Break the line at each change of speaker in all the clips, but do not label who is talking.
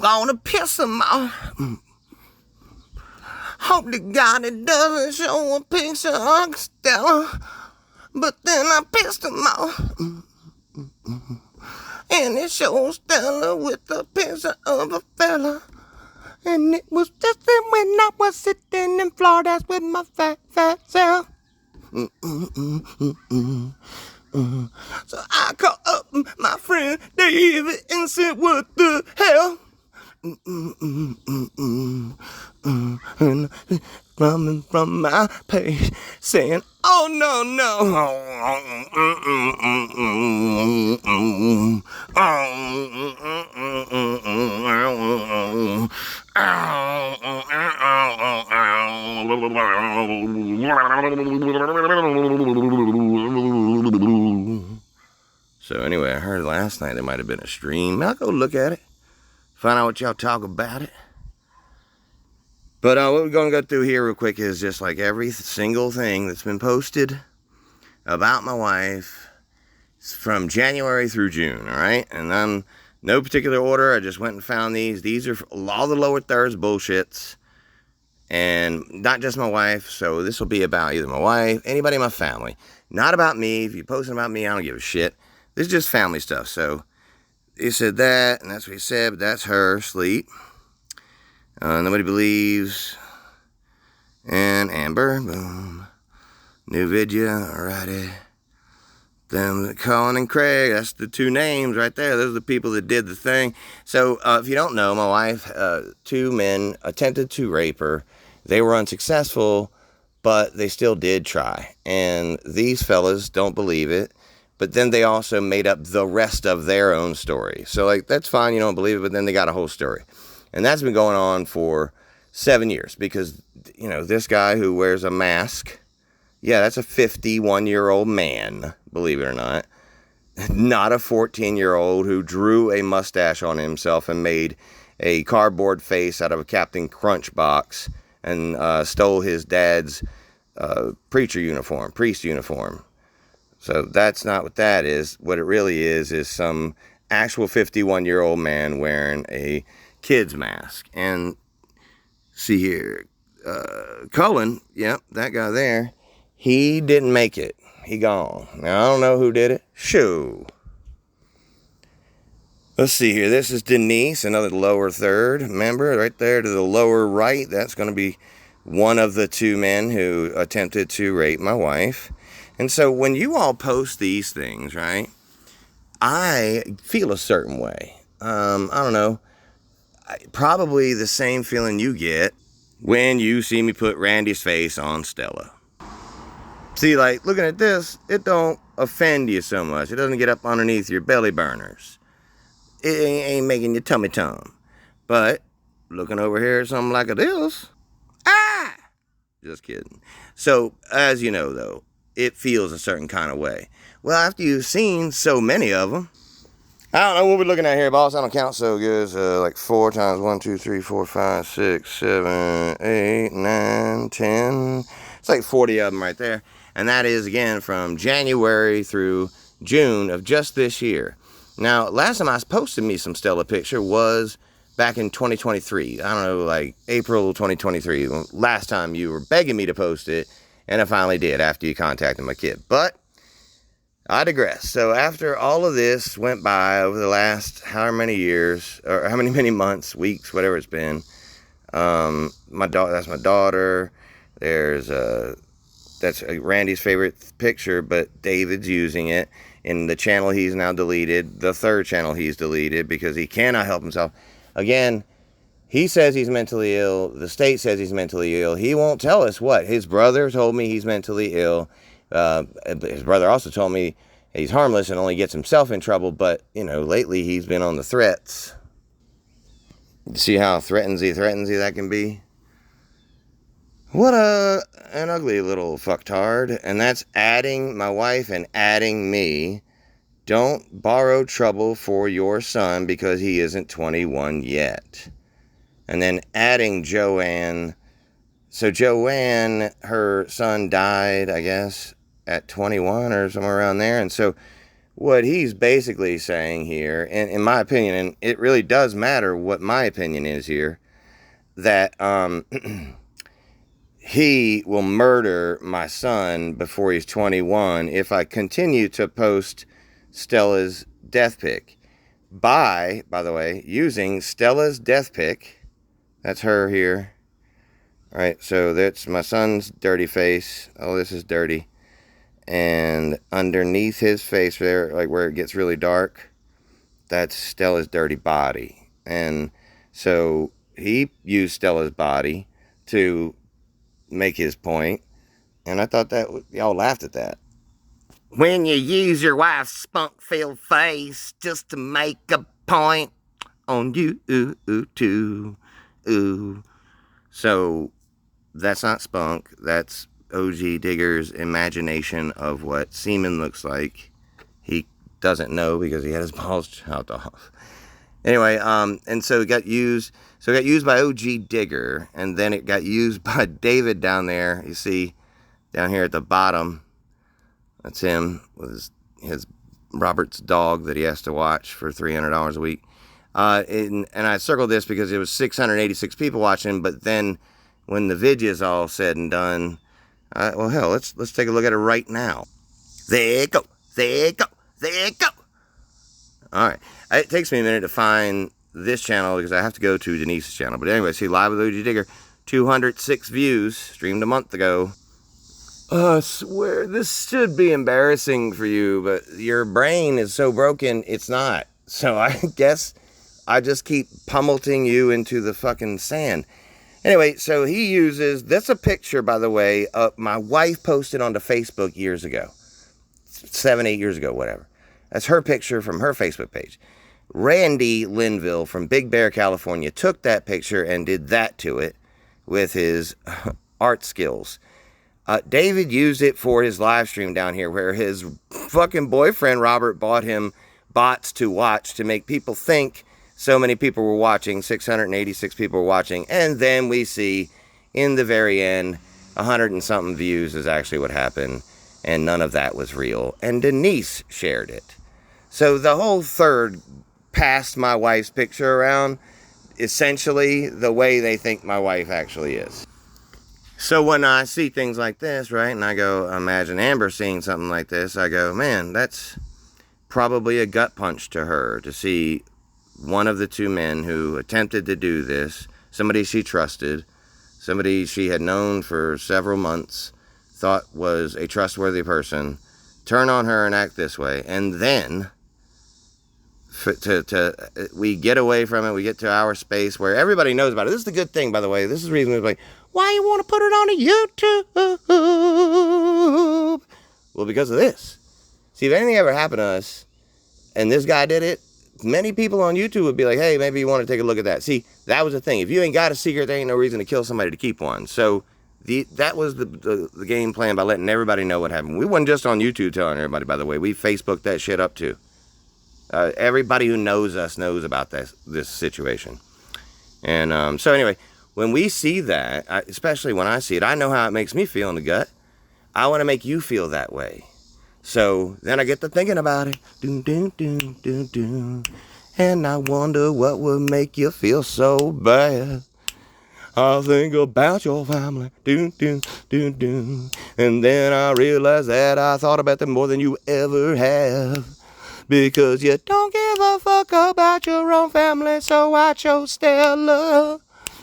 Gonna piss him off. Hope to God it doesn't show a picture of Stella. But then I pissed him off. And it shows Stella with a picture of a fella. And it was just then when I was sitting in Florida with my fat self. So I called up my friend David and said, what the hell? And coming from my page saying, oh no. So anyway, I heard last night there might have been a stream. I'll go look at it. Find out what y'all talk about it. But what we're going to go through here real quick is just like every single thing that's been posted about my wife from January through June, all right? And then no particular order. I just went and found these. These are all the lower thirds bullshits. And not just my wife. So this will be about either my wife, anybody in my family. Not about me. If you're posting about me, I don't give a shit. This is just family stuff. So he said that, and that's what he said, but that's her, sleep. Nobody believes. And Amber, boom. New video, alrighty. Them, Colin and Craig, that's the two names right there. Those are the people that did the thing. So, if you don't know, my wife, two men attempted to rape her. They were unsuccessful, but they still did try. And these fellas don't believe it. But then they also made up the rest of their own story. So, like, that's fine, you don't believe it, but then they got a whole story. And that's been going on for 7 years because, you know, this guy who wears a mask, yeah, that's a 51-year-old man, believe it or not. Not a 14-year-old who drew a mustache on himself and made a cardboard face out of a Captain Crunch box and stole his dad's priest uniform. So that's not what that is. What it really is some actual 51-year-old man wearing a kid's mask. And see here, Cullen, yep, that guy there, he didn't make it. He gone. Now, I don't know who did it. Shoo. Let's see here. This is Denise, another lower third. Remember, right there to the lower right, that's going to be one of the two men who attempted to rape my wife. And so when you all post these things, right, I feel a certain way. I don't know. Probably the same feeling you get when you see me put Randy's face on Stella. See, like, looking at this, it don't offend you so much. It doesn't get up underneath your belly burners. It ain't making your tummy tum. But looking over here at something like this, just kidding. So, as you know, though, it feels a certain kind of way. Well, after you've seen so many of them, I don't know what we're looking at here, boss. I don't count so good. It's like 4 times 1, 2, 3, 4, 5, 6, 7, 8, 9, 10. It's like 40 of them right there. And that is, again, from January through June of just this year. Now, last time I posted me some Stella picture was back in 2023. I don't know, like April 2023. Last time you were begging me to post it, and I finally did after you contacted my kid. But I digress. So after all of this went by over the last however many years, or how many months, weeks, whatever it's been, that's my daughter. There's that's Randy's favorite picture, but David's using it in the channel he's now deleted, the third channel he's deleted because he cannot help himself. Again, he says he's mentally ill. The state says he's mentally ill. He won't tell us what. His brother told me he's mentally ill. His brother also told me he's harmless and only gets himself in trouble, but, you know, lately he's been on the threats. See how threatensy that can be? What an ugly little fucktard. And that's adding my wife and adding me don't borrow trouble for your son because he isn't 21 yet. And then adding Joanne. So Joanne, her son died, I guess, at 21 or somewhere around there. And so what he's basically saying here, and in my opinion, and it really does matter what my opinion is here, that he will murder my son before he's 21 if I continue to post Stella's death pic. By the way, using Stella's death pic. That's her here. All right, so that's my son's dirty face. Oh, this is dirty. And underneath his face there, like where it gets really dark, that's Stella's dirty body. And so he used Stella's body to make his point. And I thought that y'all laughed at that. When you use your wife's spunk-filled face just to make a point on you too. So that's not spunk. That's OG Digger's imagination of what semen looks like. He doesn't know because he had his balls chopped off. Anyway, and so it got used. So it got used by OG Digger, and then it got used by David down there. You see, down here at the bottom, that's him with his Robert's dog that he has to watch for $300 a week. And I circled this because it was 686 people watching, but then when the video is all said and done, well, hell, let's take a look at it right now. There you go. There you go. There you go. All right. It takes me a minute to find this channel because I have to go to Denise's channel. But anyway, see, Live with OG Digger, 206 views, streamed a month ago. I swear, this should be embarrassing for you, but your brain is so broken, it's not. So I guess I just keep pummeling you into the fucking sand. Anyway, so he uses, that's a picture, by the way, my wife posted onto Facebook years ago. 7, 8 years ago, whatever. That's her picture from her Facebook page. Randy Linville from Big Bear, California, took that picture and did that to it with his art skills. David used it for his live stream down here where his fucking boyfriend, Robert, bought him bots to watch to make people think so many people were watching. 686 people were watching. And then we see in the very end, 100 and something views is actually what happened. And none of that was real. And Denise shared it. So the whole third passed my wife's picture around essentially the way they think my wife actually is. So when I see things like this, right, and I go, imagine Amber seeing something like this, I go, man, that's probably a gut punch to her to see one of the two men who attempted to do this, somebody she trusted, somebody she had known for several months, thought was a trustworthy person, turn on her and act this way, and then we get away from it, we get to our space where everybody knows about it. This is the good thing, by the way. This is the reason it's like, why you want to put it on YouTube? Well, because of this. See, if anything ever happened to us, and this guy did it, many people on YouTube would be like, hey, maybe you want to take a look at that. See, that was the thing. If you ain't got a secret, there ain't no reason to kill somebody to keep one. So that was the game plan by letting everybody know what happened. We wasn't just on YouTube telling everybody, by the way. We Facebooked that shit up too. Everybody who knows us knows about this situation. And so anyway, when we see that, especially when I see it, I know how it makes me feel in the gut. I want to make you feel that way. So then I get to thinking about it. Doom, doom, doom, doom, doom. And I wonder what would make you feel so bad. I think about your family. Doom, doom, doom, doom. And then I realize that I thought about them more than you ever have. Because you don't give a fuck about your own family, so I chose Stella.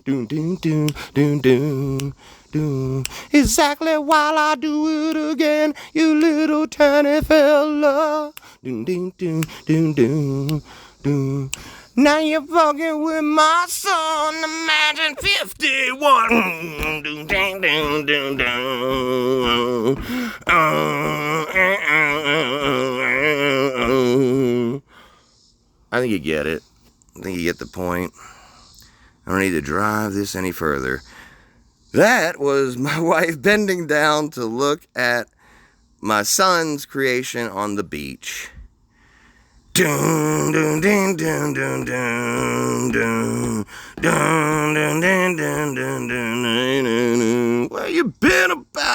Doom, doom, doom, doom, doom, doom. Exactly while I do it again, you little tiny fella. Doom, doom, doom, doom, doom, doom. Now you're fucking with my son, imagine 51. Doom, doom, doom, doom, doom. I think you get it. I think you get the point. I don't need to drive this any further. That was my wife bending down to look at my son's creation on the beach. Dun, dun, dun, dun, dun, dun, dun. Dun, dun, dun, dun, dun, dun, dun, dun. Where you been about?